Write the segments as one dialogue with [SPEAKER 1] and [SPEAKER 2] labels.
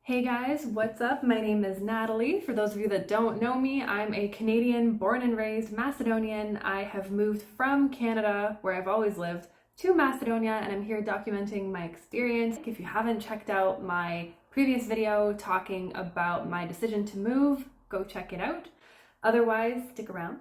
[SPEAKER 1] Hey guys, what's up? My name is Natalie. For those of you that don't know me, I'm a Canadian, born and raised Macedonian. I have moved from Canada, where I've always lived, to Macedonia, and I'm here documenting my experience. If you haven't checked out my previous video talking about my decision to move, go check it out. Otherwise, stick around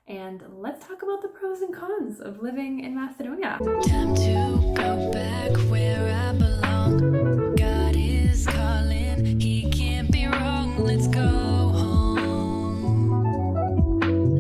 [SPEAKER 1] and let's talk about the pros and cons of living in Macedonia.
[SPEAKER 2] Time to go back where I belong. God is calling, he can't be wrong. Let's go home.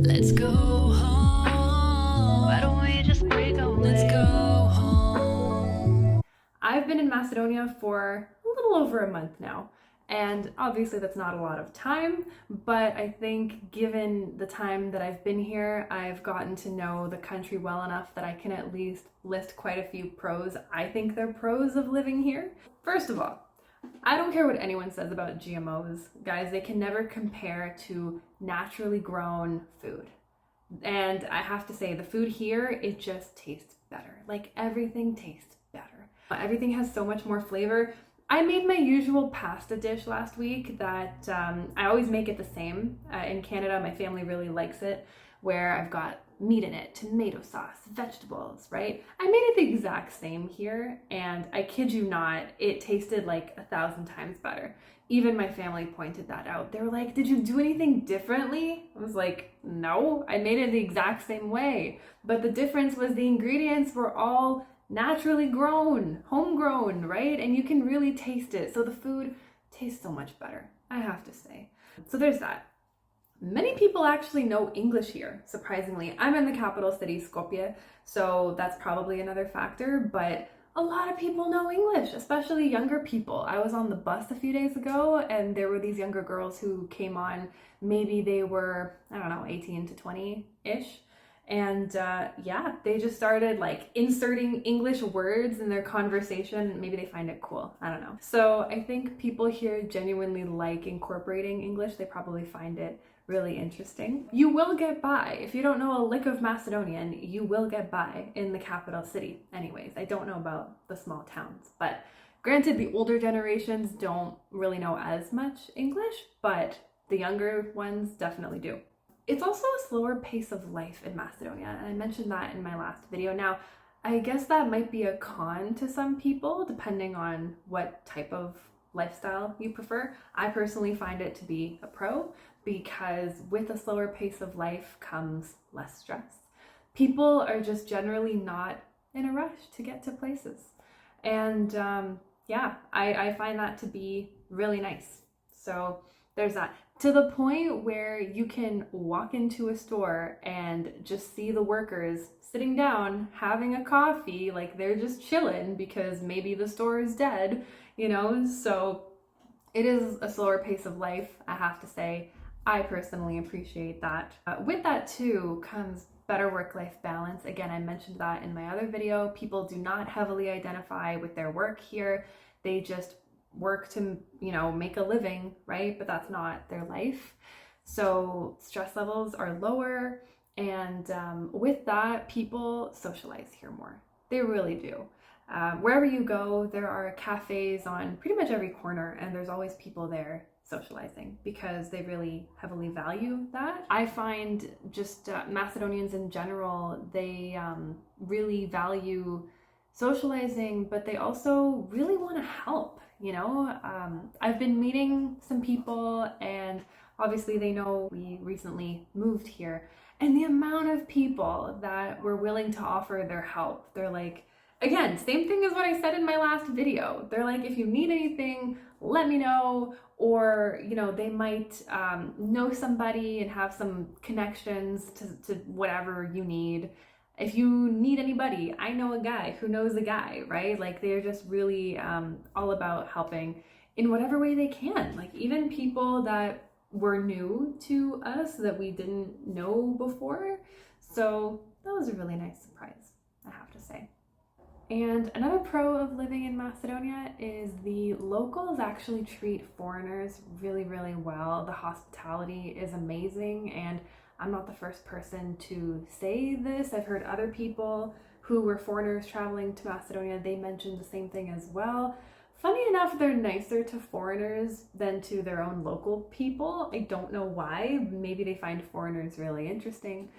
[SPEAKER 2] Let's go home. Why don't we just break away? Let's go home.
[SPEAKER 1] I've been in Macedonia for a little over a month now. And obviously that's not a lot of time, but I think given the time that I've been here, I've gotten to know the country well enough that I can at least list quite a few pros. I think they're pros of living here. First of all, I don't care what anyone says about GMOs. Guys, they can never compare to naturally grown food. And I have to say, the food here, it just tastes better. Like everything tastes better. Everything has so much more flavor. I made my usual pasta dish last week that I always make it the same. In Canada, my family really likes it, where I've got meat in it, tomato sauce, vegetables, right? I made it the exact same here, and I kid you not, it tasted like 1,000 times better. Even my family pointed that out. They were like, "Did you do anything differently?" I was like, "No, I made it the exact same way." But the difference was the ingredients were all naturally grown, homegrown, right? And you can really taste it. So the food tastes so much better, I have to say. So there's that. Many people actually know English here, surprisingly. I'm in the capital city, Skopje, so that's probably another factor, but a lot of people know English, especially younger people. I was on the bus a few days ago and there were these younger girls who came on. Maybe they were, I don't know, 18 to 20-ish. And yeah, they just started like inserting English words in their conversation. Maybe they find it cool. I don't know. So I think people here genuinely like incorporating English. They probably find it really interesting. You will get by. If you don't know a lick of Macedonian, you will get by in the capital city. Anyways, I don't know about the small towns, but granted, the older generations don't really know as much English, but the younger ones definitely do. It's also a slower pace of life in Macedonia, and I mentioned that in my last video. Now, I guess that might be a con to some people, depending on what type of lifestyle you prefer. I personally find it to be a pro, because with a slower pace of life comes less stress. People are just generally not in a rush to get to places. And yeah, I find that to be really nice. So there's that. To the point where you can walk into a store and just see the workers sitting down, having a coffee, like they're just chilling because maybe the store is dead, you know? So it is a slower pace of life, I have to say. I personally appreciate that. With that too comes better work-life balance. Again, I mentioned that in my other video. People do not heavily identify with their work here. They just work to, you know, make a living, right? But that's not their life. So stress levels are lower, and with that, people socialize here more. They really do. Wherever you go, there are cafes on pretty much every corner, and there's always people there socializing because they really heavily value that. I find just Macedonians in general, they really value socializing, but they also really want to help. You know, I've been meeting some people, and obviously they know we recently moved here, and the amount of people that were willing to offer their help. They're like, again, same thing as what I said in my last video. They're like, if you need anything, let me know. Or, you know, they might know somebody and have some connections to whatever you need. If you need anybody, I know a guy who knows a guy, right? Like they're just really all about helping in whatever way they can. Like even people that were new to us that we didn't know before. So that was a really nice surprise, I have to say. And another pro of living in Macedonia is the locals actually treat foreigners really, really well. The hospitality is amazing, and I'm not the first person to say this. I've heard other people who were foreigners traveling to Macedonia, they mentioned the same thing as well. Funny enough, they're nicer to foreigners than to their own local people. I don't know why. Maybe they find foreigners really interesting,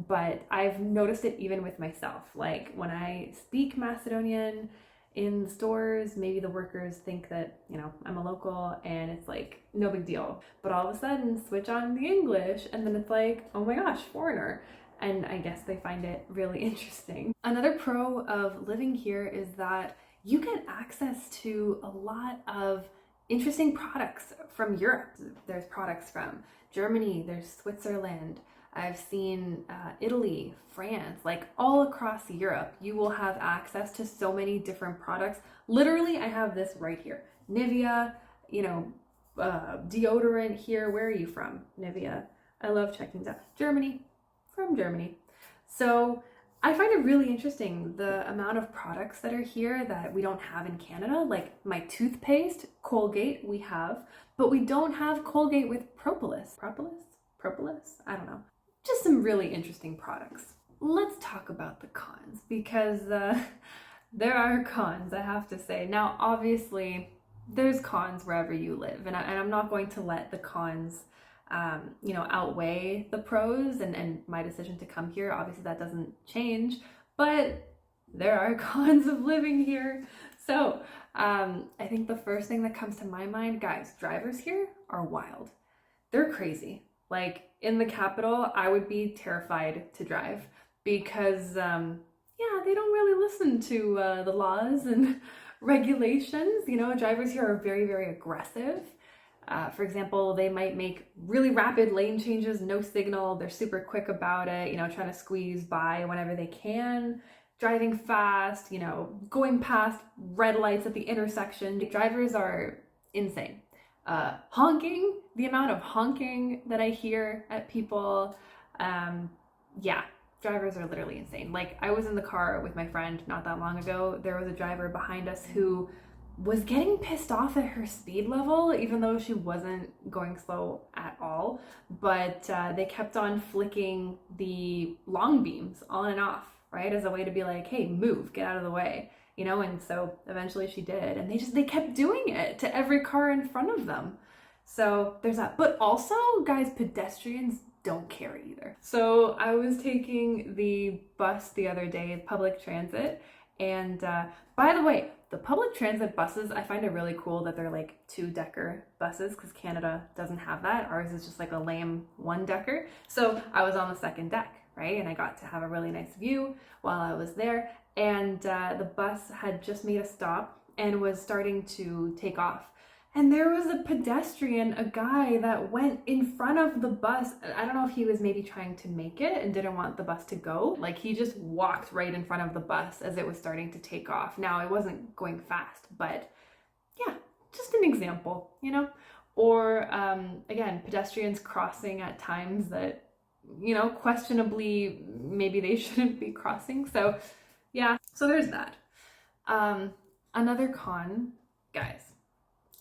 [SPEAKER 1] but I've noticed it even with myself. Like when I speak Macedonian in stores, maybe the workers think that, you know, I'm a local and it's like no big deal. But all of a sudden switch on the English and then it's like, oh my gosh, foreigner. And I guess they find it really interesting. Another pro of living here is that you get access to a lot of interesting products from Europe. There's products from Germany, there's Switzerland, I've seen Italy, France, like all across Europe, you will have access to so many different products. Literally, I have this right here. Nivea, you know, deodorant here. Where are you from? Nivea. I love checking that. Germany, from Germany. So I find it really interesting the amount of products that are here that we don't have in Canada. Like my toothpaste, Colgate, we have, but we don't have Colgate with propolis. Propolis? I don't know. Just some really interesting products. Let's talk about the cons because there are cons, I have to say. Now, obviously, there's cons wherever you live, and I'm not going to let the cons outweigh the pros and my decision to come here. Obviously that doesn't change, but there are cons of living here. So I think the first thing that comes to my mind, guys, drivers here are wild. They're crazy. Like in the capital, I would be terrified to drive because they don't really listen to the laws and regulations. You know, drivers here are very, very aggressive. For example, they might make really rapid lane changes, no signal. They're super quick about it, you know, trying to squeeze by whenever they can, driving fast, you know, going past red lights at the intersection. Drivers are insane. Honking, the amount of honking that I hear at people, drivers are literally insane. Like I was in the car with my friend not that long ago. There was a driver behind us who was getting pissed off at her speed level, even though she wasn't going slow at all. But they kept on flicking the long beams on and off, right? As a way to be like, hey, move, get out of the way, you know? And so eventually she did. And they kept doing it to every car in front of them. So there's that. But also, guys, pedestrians don't care either. So I was taking the bus the other day, public transit. And by the way, the public transit buses, I find it really cool that they're like 2-decker buses because Canada doesn't have that. Ours is just like a lame 1-decker. So I was on the second deck, right? And I got to have a really nice view while I was there. And the bus had just made a stop and was starting to take off. And there was a pedestrian, a guy that went in front of the bus. I don't know if he was maybe trying to make it and didn't want the bus to go. Like he just walked right in front of the bus as it was starting to take off. Now it wasn't going fast, but yeah, just an example, you know? Or again, pedestrians crossing at times that, you know, questionably maybe they shouldn't be crossing. So yeah, so there's that. Another con, guys.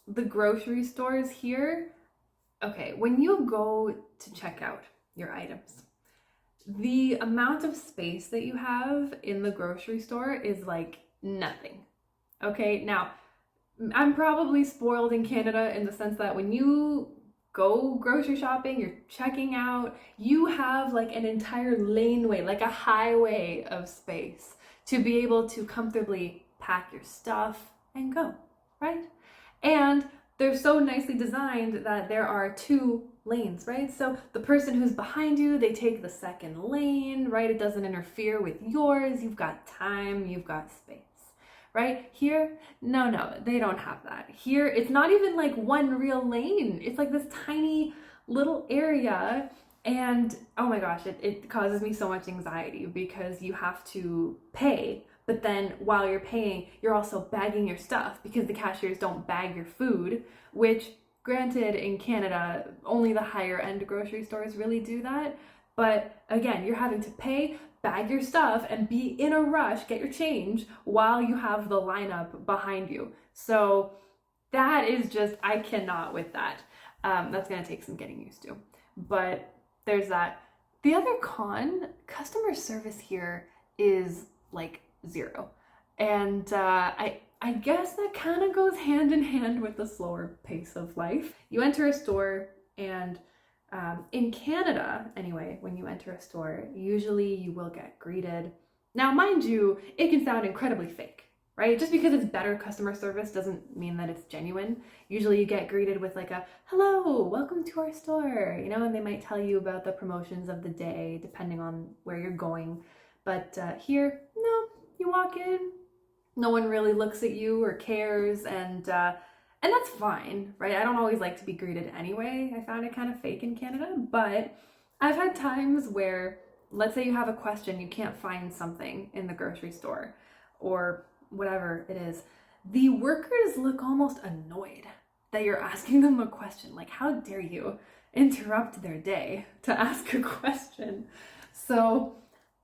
[SPEAKER 1] The grocery stores here, okay, when you go to check out your items, the amount of space that you have in the grocery store is like nothing. Okay, now I'm probably spoiled in Canada in the sense that when you go grocery shopping, you're checking out, you have like an entire laneway, like a highway of space to be able to comfortably pack your stuff and go, right? And they're so nicely designed that there are 2 lanes, right? So the person who's behind you, they take the second lane, right? It doesn't interfere with yours. You've got time, you've got space, right? Here, no, they don't have that. Here, it's not even like one real lane. It's like this tiny little area. And oh my gosh, it causes me so much anxiety because you have to pay. But then while you're paying, you're also bagging your stuff because the cashiers don't bag your food, which granted in Canada, only the higher end grocery stores really do that. But again, you're having to pay, bag your stuff, and be in a rush, get your change while you have the lineup behind you. So that is just, I cannot with that. That's gonna take some getting used to. But there's that. The other con, customer service here is like 0. And I I guess that kind of goes hand in hand with the slower pace of life. You enter a store, and in Canada, anyway, when you enter a store, usually you will get greeted. Now, mind you, it can sound incredibly fake, right? Just because it's better customer service doesn't mean that it's genuine. Usually you get greeted with like a, hello, welcome to our store, you know, and they might tell you about the promotions of the day, depending on where you're going. But here, no, you walk in, no one really looks at you or cares, and that's fine, right? I don't always like to be greeted anyway. I found it kind of fake in Canada, but I've had times where, let's say you have a question, you can't find something in the grocery store or whatever it is. The workers look almost annoyed that you're asking them a question. Like, how dare you interrupt their day to ask a question? So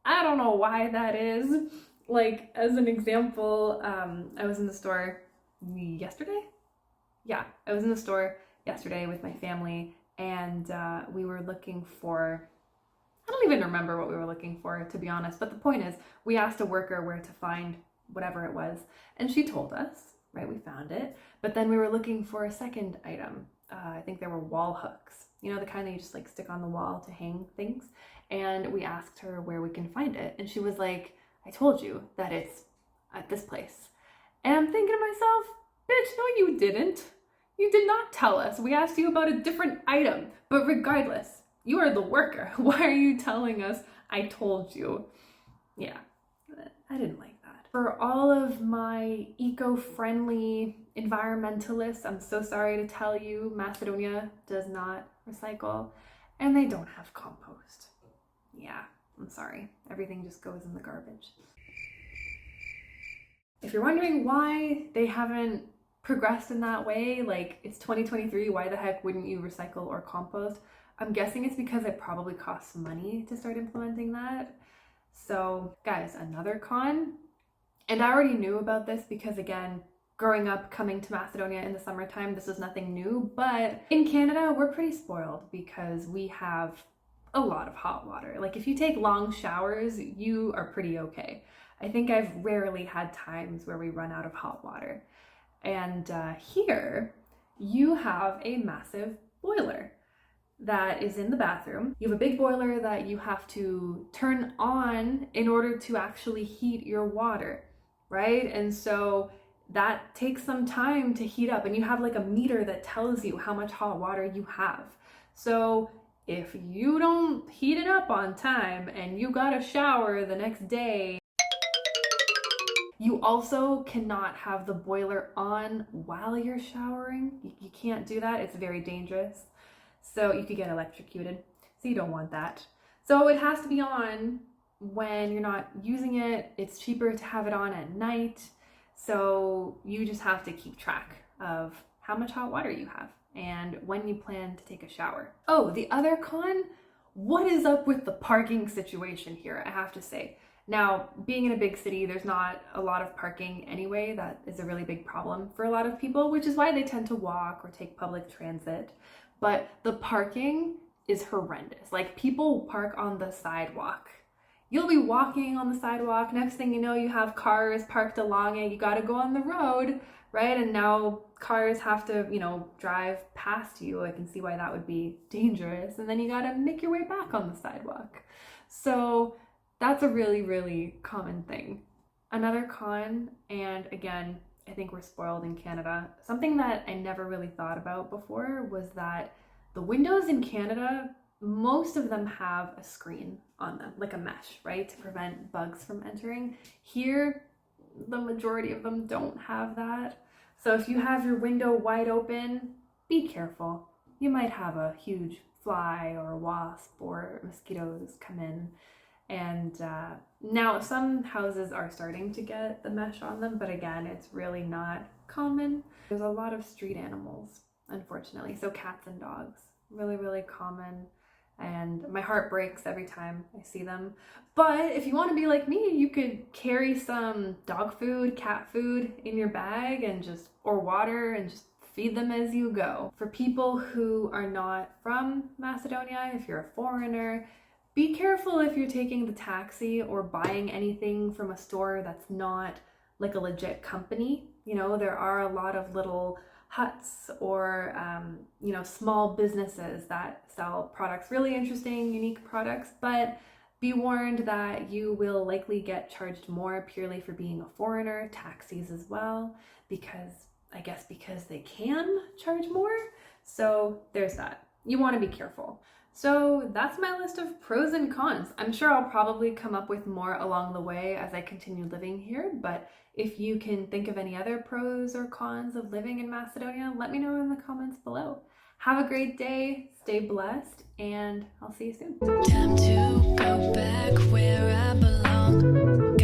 [SPEAKER 1] I don't know why that is. Like, as an example, I was in the store yesterday. Yeah, I was in the store yesterday with my family, and we were looking for, I don't even remember what we were looking for, to be honest, but the point is, we asked a worker where to find whatever it was, and she told us, right, we found it, but then we were looking for a second item. I think there were wall hooks, you know, the kind that you just like stick on the wall to hang things, and we asked her where we can find it, and she was like, I told you that it's at this place. And I'm thinking to myself, bitch, no you didn't. You did not tell us. We asked you about a different item. But regardless, you are the worker. Why are you telling us I told you? Yeah, I didn't like that. For all of my eco-friendly environmentalists, I'm so sorry to tell you, Macedonia does not recycle, and they don't have compost. Yeah, I'm sorry. Everything just goes in the garbage. If you're wondering why they haven't progressed in that way, like it's 2023, why the heck wouldn't you recycle or compost? I'm guessing it's because it probably costs money to start implementing that. So guys, another con, and I already knew about this because again, growing up, coming to Macedonia in the summertime, this is nothing new, but in Canada, we're pretty spoiled because we have a lot of hot water. Like if you take long showers, you are pretty okay. I think I've rarely had times where we run out of hot water. And here you have a massive boiler that is in the bathroom. You have a big boiler that you have to turn on in order to actually heat your water, right? And so that takes some time to heat up, and you have like a meter that tells you how much hot water you have. So if you don't heat it up on time and you got a shower the next day, you also cannot have the boiler on while you're showering. You can't do that. It's very dangerous. So you could get electrocuted. So you don't want that. So it has to be on when you're not using it. It's cheaper to have it on at night. So you just have to keep track of how much hot water you have and when you plan to take a shower. Oh, the other con, what is up with the parking situation here, I have to say. Now, being in a big city, there's not a lot of parking anyway. That is a really big problem for a lot of people, which is why they tend to walk or take public transit. But the parking is horrendous. Like, people park on the sidewalk. You'll be walking on the sidewalk. Next thing you know, you have cars parked along it. You got to go on the road, right? And now cars have to, you know, drive past you. I can see why that would be dangerous. And then you got to make your way back on the sidewalk. So that's a really, really common thing. Another con, and again, I think we're spoiled in Canada, something that I never really thought about before was that the windows in Canada, most of them have a screen on them, like a mesh, right, to prevent bugs from entering. Here, the majority of them don't have that. So if you have your window wide open, be careful. You might have a huge fly or a wasp or mosquitoes come in. And now some houses are starting to get the mesh on them, but again, it's really not common. There's a lot of street animals, unfortunately. So cats and dogs, really, really common. And my heart breaks every time I see them. But if you want to be like me, you could carry some dog food, cat food in your bag and just, or water, and just feed them as you go. For people who are not from Macedonia, if you're a foreigner, be careful if you're taking the taxi or buying anything from a store that's not like a legit company. You know, there are a lot of little huts or, you know, small businesses that sell products, really interesting, unique products, but be warned that you will likely get charged more purely for being a foreigner, taxis as well, because I guess because they can charge more. So there's that. You want to be careful. So that's my list of pros and cons. I'm sure I'll probably come up with more along the way as I continue living here, but if you can think of any other pros or cons of living in Macedonia, let me know in the comments below. Have a great day, stay blessed, and I'll see you soon.
[SPEAKER 2] Time to go back where I belong.